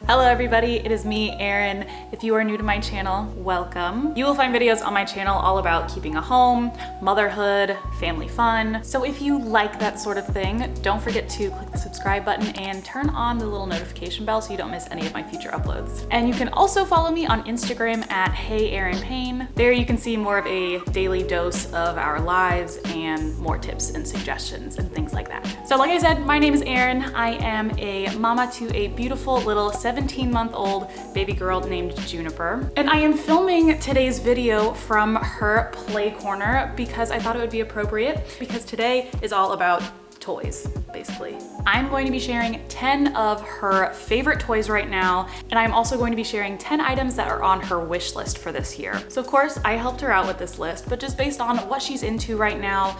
Hello everybody, it is me, Erin. If you are new to my channel, welcome. You will find videos on my channel all about keeping a home, motherhood, family fun. So if you like that sort of thing, don't forget to click the subscribe button and turn on the little notification bell so you don't miss any of my future uploads. And you can also follow me on Instagram at HeyErinPayne. There you can see more of a daily dose of our lives and more tips and suggestions and things like that. So like I said, my name is Erin. I am a mama to a beautiful little 17-month-old baby girl named Juniper. And I am filming today's video from her play corner because I thought it would be appropriate because today is all about toys, basically. I'm going to be sharing 10 of her favorite toys right now, and I'm also going to be sharing 10 items that are on her wish list for this year. So of course, I helped her out with this list, but just based on what she's into right now,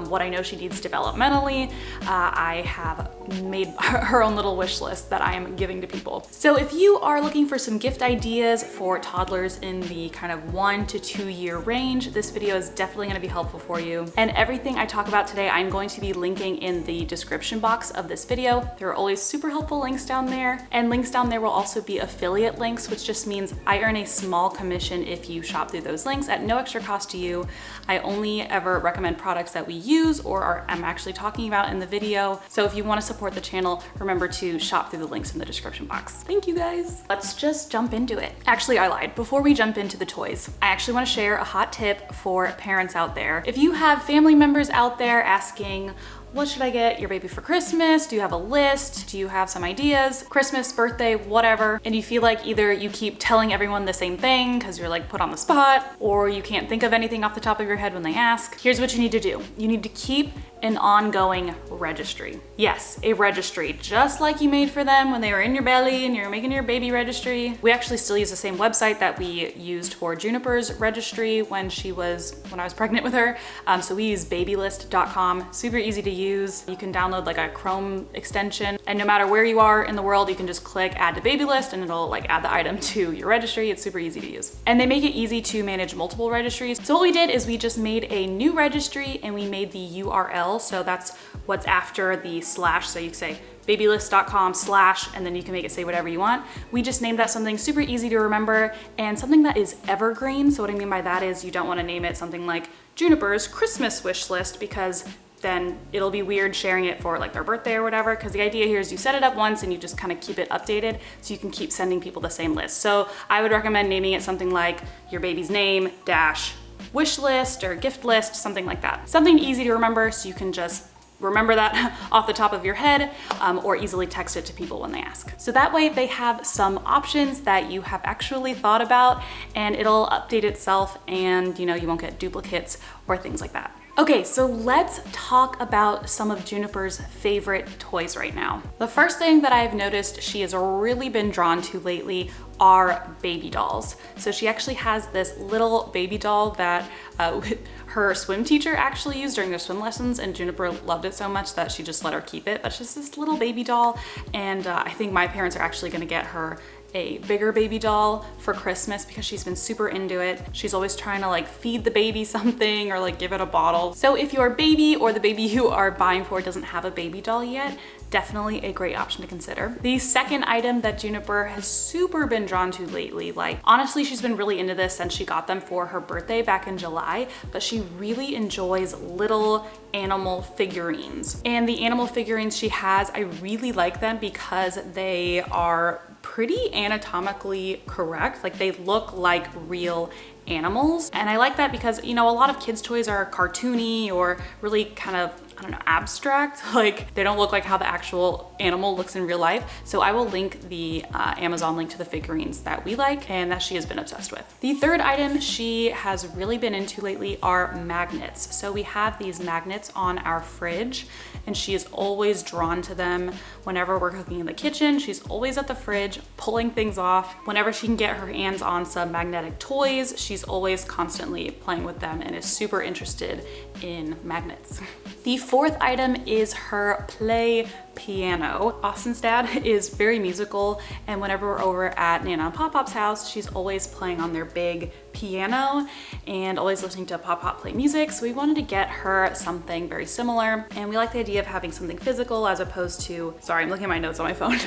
what I know she needs developmentally, I have made her own little wish list that I am giving to people. So if you are looking for some gift ideas for toddlers in the kind of 1 to 2 year range, this video is definitely gonna be helpful for you. And everything I talk about today, I'm going to be linking in the description box of this video. There are always super helpful links down there, and links down there will also be affiliate links, which just means I earn a small commission if you shop through those links at no extra cost to you. I only ever recommend products that we use or I'm actually talking about in the video. So if you want to support the channel, remember to shop through the links in the description box. Thank you guys. Let's just jump into it. Actually, I lied. Before we jump into the toys, I actually want to share a hot tip for parents out there. If you have family members out there asking, what should I get your baby for Christmas? Do you have a list? Do you have some ideas? Christmas, birthday, whatever. And you feel like either you keep telling everyone the same thing because you're like put on the spot, or you can't think of anything off the top of your head when they ask. Here's what you need to do. You need to keep an ongoing registry. Yes, a registry, just like you made for them when they were in your belly and you're making your baby registry. We actually still use the same website that we used for JUNIPER'S registry when I was pregnant with her. So we use babylist.com, super easy to use. You can download like a Chrome extension, and no matter where you are in the world, you can just click add to babylist and it'll like add the item to your registry. It's super easy to use. And they make it easy to manage multiple registries. So what we did is we just made a new registry and we made the URL. So that's what's after the slash. So you can say babylist.com/ and then you can make it say whatever you want. We just named that something super easy to remember and something that is evergreen. So what I mean by that is you don't want to name it something like JUNIPER'S Christmas wish list, because then it'll be weird sharing it for like their birthday or whatever. Because the idea here is you set it up once and you just kind of keep it updated so you can keep sending people the same list. So I would recommend naming it something like your baby's name dash wish list or gift list, something like that. Something easy to remember so you can just remember that off the top of your head, or easily text it to people when they ask. So that way they have some options that you have actually thought about, and it'll update itself, and you won't get duplicates or things like that. Okay, so let's talk about some of Juniper's favorite toys right now. The first thing that I've noticed she has really been drawn to lately are baby dolls. So she actually has this little baby doll that her swim teacher actually used during their swim lessons, and Juniper loved it so much that she just let her keep it. That's just this little baby doll, and I think my parents are actually gonna get her a bigger baby doll for Christmas because she's been super into it. She's always trying to like feed the baby something or like give it a bottle. So if your baby or the baby you are buying for doesn't have a baby doll yet, definitely a great option to consider. The second item that Juniper has super been drawn to lately, like honestly, she's been really into this since she got them for her birthday back in July, but she really enjoys little animal figurines. And the animal figurines she has, I really like them because they are pretty anatomically correct. Like they look like real animals. And I like that because, a lot of kids' toys are cartoony or really kind of, I don't know, abstract. Like they don't look like how the actual animal looks in real life. So I will link the Amazon link to the figurines that we like and that she has been obsessed with. The third item she has really been into lately are magnets. So we have these magnets on our fridge, and she is always drawn to them. Whenever we're cooking in the kitchen, she's always at the fridge pulling things off. Whenever she can get her hands on some magnetic toys, she's always constantly playing with them and is super interested in magnets. The fourth item is her play piano. Austin's dad is very musical, and whenever we're over at Nana and Pop Pop's house, she's always playing on their big piano and always listening to Pop Pop play music. So we wanted to get her something very similar, and we like the idea of having something physical as opposed to, sorry, I'm looking at my notes on my phone,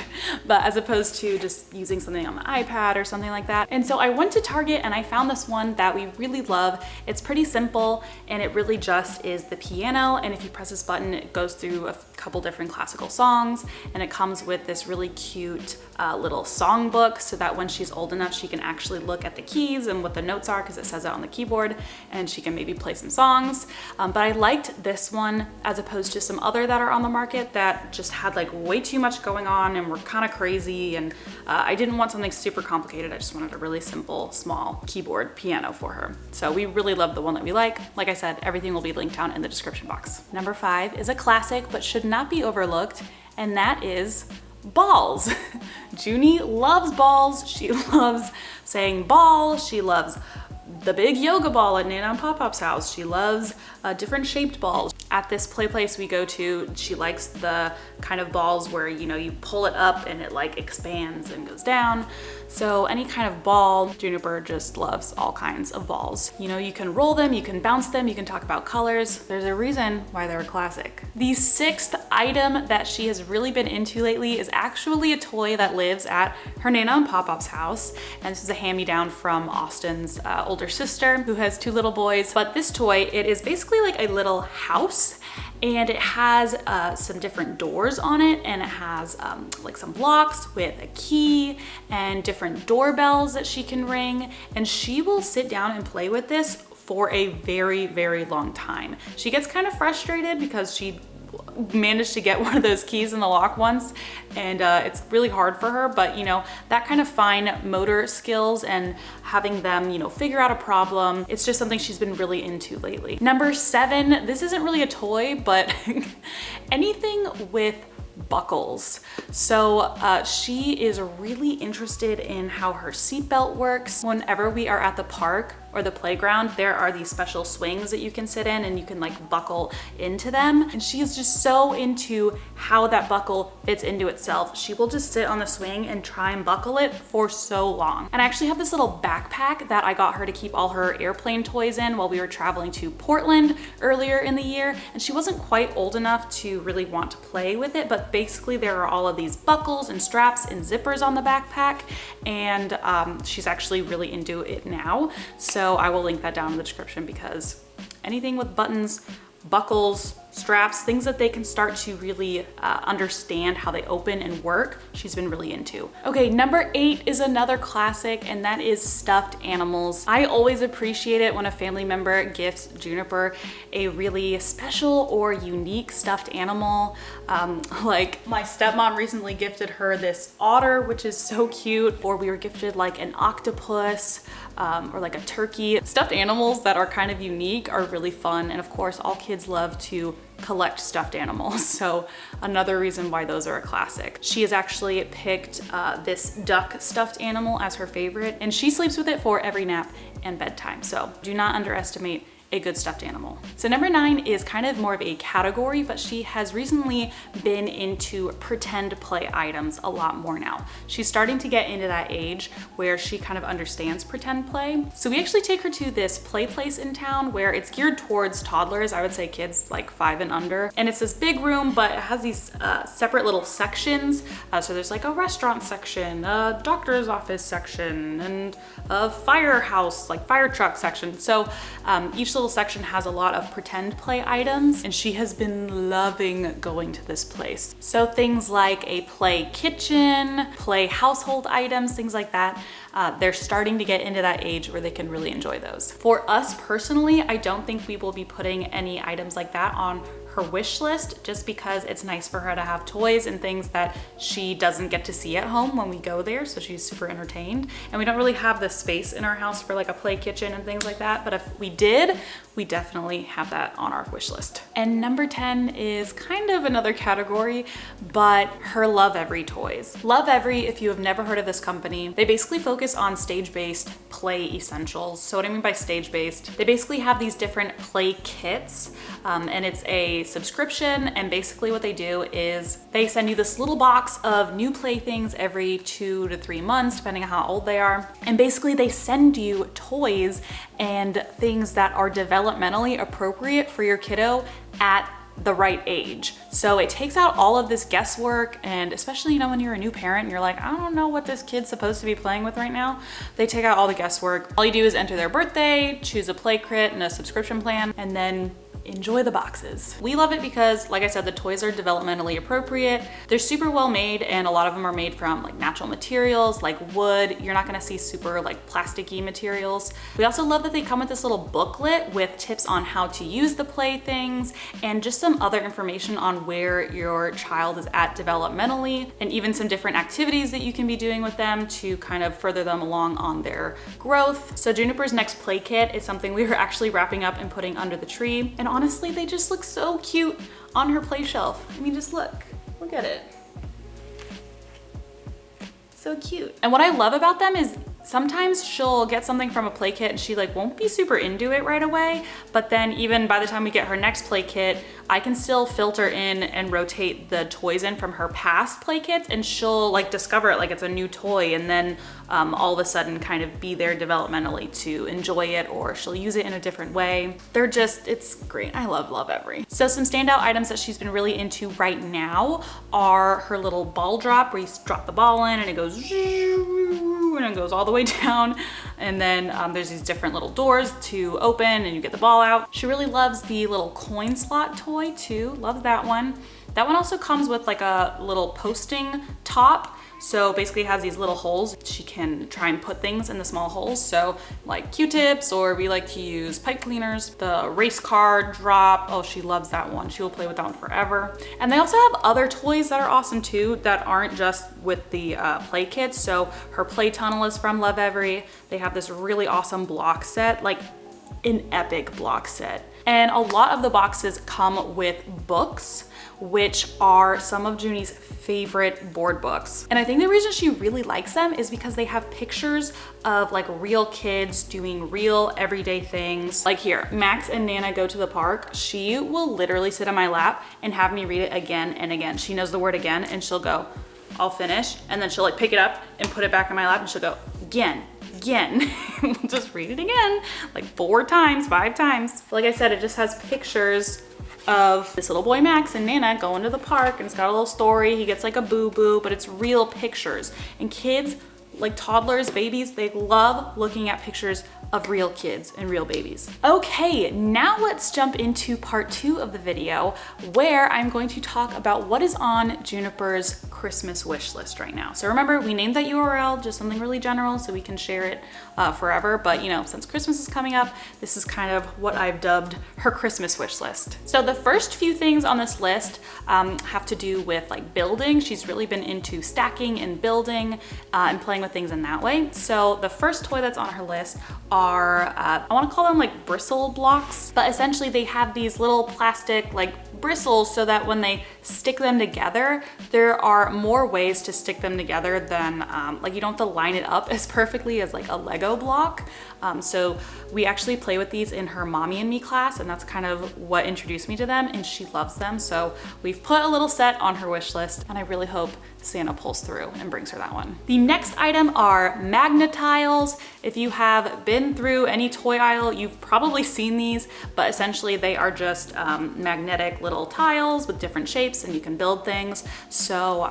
but as opposed to just using something on the iPad or something like that. And so I went to Target and I found this one that we really love. It's pretty simple and it really just is the piano, and if you press this button, it goes through a couple different classical songs, and it comes with this really cute little songbook so that when she's old enough, she can actually look at the keys and what the notes are, because it says it on the keyboard, and she can maybe play some songs. But I liked this one as opposed to some other that are on the market that just had like way too much going on and were kind of crazy, and I didn't want something super complicated. I just wanted a really simple, small keyboard piano for her. So we really love the one that we like. Like I said, everything will be linked down in the description box. Number 5 is a classic but should not be overlooked, and that is balls. Junie loves balls. She loves saying ball. She loves the big yoga ball at Nana and Pop Pop's house. She loves different shaped balls. At this play place we go to, she likes the kind of balls where, you know, you pull it up and it like expands and goes down. So any kind of ball, Juniper just loves all kinds of balls. You know, you can roll them, you can bounce them, you can talk about colors. There's a reason why they're a classic. The 6th item that she has really been into lately is actually a toy that lives at her Nana and Pop Pop's house. And this is a hand-me-down from Austin's older sister who has 2 little boys. But this toy, it is basically like a little house, and it has some different doors on it, and it has like some blocks with a key and different doorbells that she can ring, and she will sit down and play with this for a very, very long time. She gets kind of frustrated because she managed to get one of those keys in the lock once, and it's really hard for her, but you know, that kind of fine motor skills and having them, you know, figure out a problem, it's just something she's been really into lately. Number 7, this isn't really a toy, but anything with buckles. So she is really interested in how her seatbelt works. Whenever we are at the park or the playground, there are these special swings that you can sit in and you can like buckle into them. And she is just so into how that buckle fits into itself. She will just sit on the swing and try and buckle it for so long. And I actually have this little backpack that I got her to keep all her airplane toys in while we were traveling to Portland earlier in the year. And she wasn't quite old enough to really want to play with it, but basically there are all of these buckles and straps and zippers on the backpack, and she's actually really into it now. So I will link that down in the description, because anything with buttons, buckles, straps, things that they can start to really understand how they open and work, she's been really into. Okay, number 8 is another classic, and that is stuffed animals. I always appreciate it when a family member gifts Juniper a really special or unique stuffed animal. Like my stepmom recently gifted her this otter, which is so cute, or we were gifted like an octopus, or like a turkey. Stuffed animals that are kind of unique are really fun, and of course all kids love to collect stuffed animals, so another reason why those are a classic. She has actually picked this duck stuffed animal as her favorite, and she sleeps with it for every nap and bedtime, so do not underestimate a good stuffed animal. So number 9 is kind of more of a category, but she has recently been into pretend play items a lot more now. She's starting to get into that age where she kind of understands pretend play. So we actually take her to this play place in town where it's geared towards toddlers, I would say kids like 5 and under. And it's this big room, but it has these separate little sections. So there's like a restaurant section, a doctor's office section, and a firehouse, like fire truck section. So each little section has a lot of pretend play items, and she has been loving going to this place. So things like a play kitchen, play household items, things like that. They're starting to get into that age where they can really enjoy those. For us personally, I don't think we will be putting any items like that on her wish list, just because it's nice for her to have toys and things that she doesn't get to see at home when we go there, so she's super entertained. And we don't really have the space in our house for like a play kitchen and things like that, but if we did, we definitely have that on our wish list. And number 10 is kind of another category, but her Lovevery toys. Lovevery, if you have never heard of this company, they basically focus on stage-based play essentials. So what I mean by stage-based, they basically have these different play kits, and it's a subscription, and basically what they do is they send you this little box of new playthings every 2 to 3 months, depending on how old they are. And basically they send you toys and things that are developmentally appropriate for your kiddo at the right age. So it takes out all of this guesswork, and especially, you know, when you're a new parent and you're like, I don't know what this kid's supposed to be playing with right now, they take out all the guesswork. All you do is enter their birthday, choose a play kit and a subscription plan, and then enjoy the boxes. We love it because, like I said, the toys are developmentally appropriate. They're super well made, and a lot of them are made from like natural materials like wood. You're not gonna see super like plasticky materials. We also love that they come with this little booklet with tips on how to use the playthings and just some other information on where your child is at developmentally, and even some different activities that you can be doing with them to kind of further them along on their growth. So Juniper's next play kit is something we were actually wrapping up and putting under the tree, and honestly, they just look so cute on her play shelf. I mean, just look at it. So cute. And what I love about them is sometimes she'll get something from a play kit and she like won't be super into it right away, but then even by the time we get her next play kit, I can still filter in and rotate the toys in from her past play kits, and she'll like discover it like it's a new toy, and then all of a sudden kind of be there developmentally to enjoy it, or she'll use it in a different way. It's great. I love Lovevery. So some standout items that she's been really into right now are her little ball drop, where you drop the ball in and it goes and it goes all the way down, and then there's these different little doors to open and you get the ball out. She really loves the little coin slot toy too, loves that one. That one also comes with like a little posting top. So basically it has these little holes. She can try and put things in the small holes. So like Q-tips, or we like to use pipe cleaners. The race car drop, oh, she loves that one. She will play with that one forever. And they also have other toys that are awesome too, that aren't just with the play kits. So her play tunnel is from Lovevery. They have this really awesome block set, like an epic block set. And a lot of the boxes come with books, which are some of Junie's favorite board books. And I think the reason she really likes them is because they have pictures of like real kids doing real everyday things. Like here, Max and Nana go to the park. She will literally sit on my lap and have me read it again and again. She knows the word again, and she'll go, I'll finish. And then she'll like pick it up and put it back in my lap, and she'll go, again. We'll just read it again, like 4 times, 5 times. Like I said, it just has pictures of this little boy Max and Nana going to the park, and it's got a little story. He gets like a boo-boo, but it's real pictures. And kids, like toddlers, babies, they love looking at pictures of real kids and real babies. Okay, now let's jump into part 2 of the video, where I'm going to talk about what is on Juniper's Christmas wish list right now. So remember, we named that URL just something really general so we can share it forever. But you know, since Christmas is coming up, this is kind of what I've dubbed her Christmas wish list. So the first few things on this list have to do with like building. She's really been into stacking and building and playing with things in that way. So the first toy that's on her list are, I want to call them like bristle blocks, but essentially they have these little plastic like bristles so that when they stick them together, there are more ways to stick them together than like you don't have to line it up as perfectly as like a Lego block. So we actually play with these in her Mommy and Me class, and that's kind of what introduced me to them, and she loves them. So we've put a little set on her wish list, and I really hope Santa pulls through and brings her that one. The next item are magnetiles. If you have been through any toy aisle, you've probably seen these, but essentially they are just magnetic little tiles with different shapes, and you can build things. So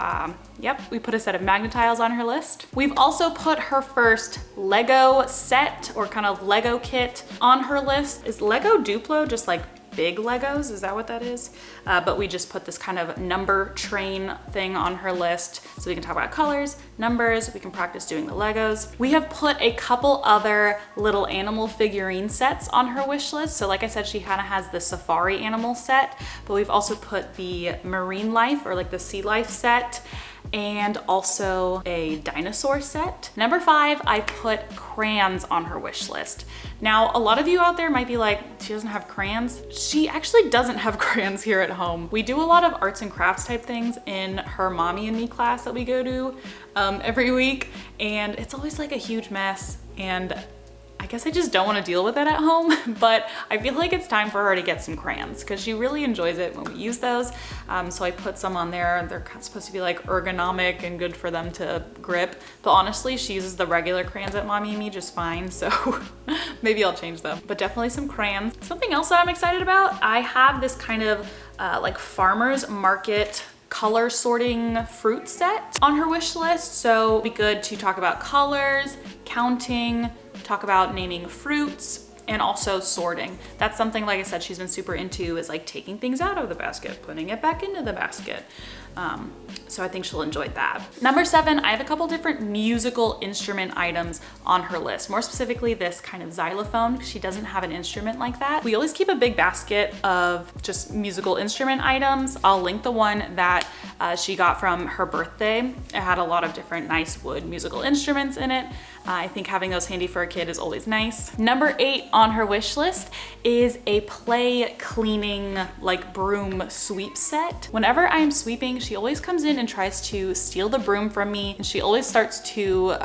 yep, we put a set of magnetiles on her list. We've also put her first Lego set, or kind of Lego kit, on her list. Is Lego Duplo just like big Legos? Is that what that is? But we just put this kind of number train thing on her list so we can talk about colors, numbers, we can practice doing the Legos. We have put a couple other little animal figurine sets on her wish list. So like I said, she kind of has the safari animal set, but we've also put the marine life, or like the sea life set, and also a dinosaur set. Number 5, I put crayons on her wish list. Now, a lot of you out there might be like, she doesn't have crayons. She actually doesn't have crayons here at home. We do a lot of arts and crafts type things in her Mommy and Me class that we go to every week, and it's always like a huge mess, and I guess I just don't want to deal with it at home, but I feel like it's time for her to get some crayons because she really enjoys it when we use those. So I put some on there. They're supposed to be like ergonomic and good for them to grip, but honestly, she uses the regular crayons at Mommy and Me just fine, so maybe I'll change them. But definitely some crayons. Something else that I'm excited about, I have this kind of like farmer's market color sorting fruit set on her wish list. So it'd be good to talk about colors, counting, talk about naming fruits, and also sorting. That's something, like I said, she's been super into, is like taking things out of the basket, putting it back into the basket. So I think she'll enjoy that. Number 7, I have a couple different musical instrument items on her list. More specifically, this kind of xylophone. She doesn't have an instrument like that. We always keep a big basket of just musical instrument items. I'll link the one that she got from her birthday. It had a lot of different nice wood musical instruments in it. I think having those handy for a kid is always nice. Number 8 on her wish list is a play cleaning like broom sweep set. Whenever I am sweeping, she always comes in and tries to steal the broom from me, and she always starts to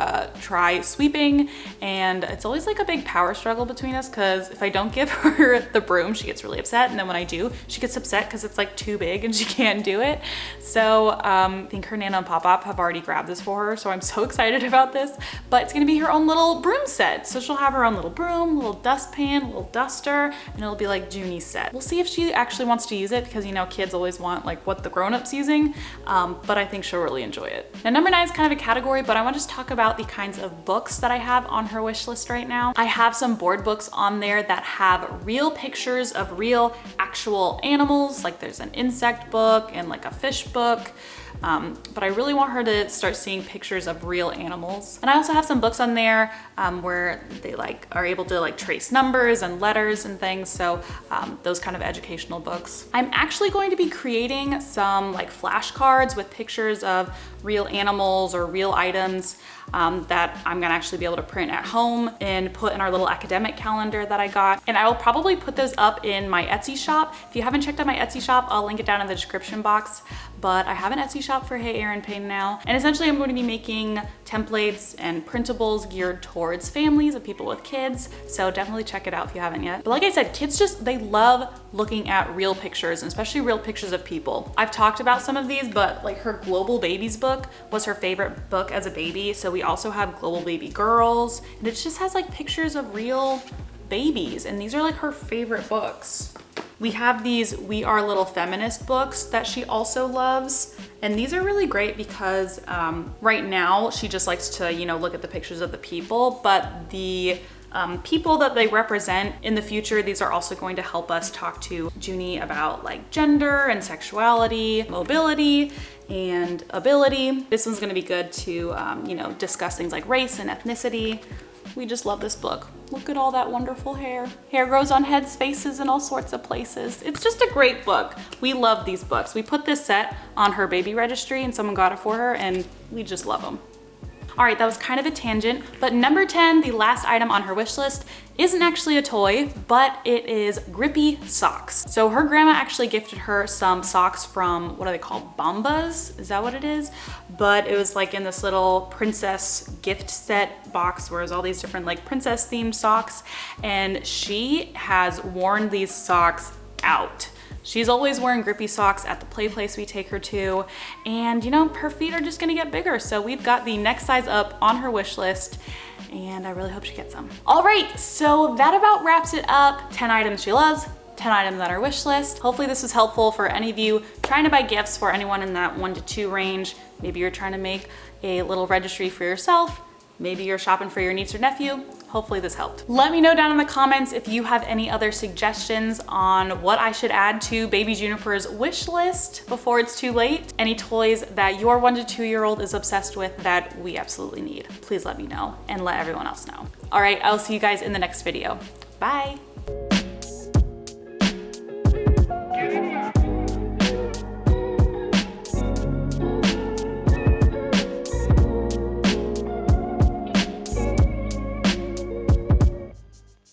try sweeping, and it's always like a big power struggle between us because if I don't give her the broom, she gets really upset, and then when I do, she gets upset because it's like too big and she can't do it. So I think her Nana and Pop-Pop have already grabbed this for her, so I'm so excited about this, but it's gonna be her own little broom set. So she'll have her own little broom, little dustpan, little duster, and it'll be like Junie's set. We'll see if she actually wants to use it because, you know, kids always want like what the grown-ups using, but I think she'll really enjoy it. Now, number 9 is kind of a category, but I want to just talk about the kinds of books that I have on her wish list right now. I have some board books on there that have real pictures of real actual animals, like there's an insect book and like a fish book. But I really want her to start seeing pictures of real animals. And I also have some books on there where they like are able to like trace numbers and letters and things. So those kind of educational books. I'm actually going to be creating some like flashcards with pictures of real animals or real items that I'm gonna actually be able to print at home and put in our little academic calendar that I got. And I will probably put those up in my Etsy shop. If you haven't checked out my Etsy shop, I'll link it down in the description box. But I have an Etsy shop for Hey Erin Payne now. And essentially I'm going to be making templates and printables geared towards families of people with kids. So definitely check it out if you haven't yet. But like I said, kids just, they love looking at real pictures, and especially real pictures of people. I've talked about some of these, but like her Global Babies book was her favorite book as a baby. So we also have Global Baby Girls, and it just has like pictures of real babies. And these are like her favorite books. We have these We Are Little Feminist books that she also loves. And these are really great because right now she just likes to, you know, look at the pictures of the people, but the people that they represent in the future, these are also going to help us talk to Junie about like gender and sexuality, mobility, and ability. This one's gonna be good to, you know, discuss things like race and ethnicity. We just love this book. Look at all that wonderful hair. Hair grows on heads, faces, and all sorts of places. It's just a great book. We love these books. We put this set on her baby registry and someone got it for her, and we just love them. All right, that was kind of a tangent, but number 10, the last item on her wish list, isn't actually a toy, but it is grippy socks. So her grandma actually gifted her some socks from, what are they called? Bombas? Is that what it is? But it was like in this little princess gift set box where there's all these different like princess themed socks. And she has worn these socks out. She's always wearing grippy socks at the play place we take her to, and you know, her feet are just gonna get bigger. So we've got the next size up on her wish list, and I really hope she gets some. All right, so that about wraps it up. 10 items she loves, 10 items on her wish list. Hopefully this was helpful for any of you trying to buy gifts for anyone in that 1 to 2 range. Maybe you're trying to make a little registry for yourself. Maybe you're shopping for your niece or nephew. Hopefully this helped. Let me know down in the comments if you have any other suggestions on what I should add to baby Juniper's wish list before it's too late. Any toys that your 1 to 2 year old is obsessed with that we absolutely need. Please let me know and let everyone else know. All right, I'll see you guys in the next video. Bye.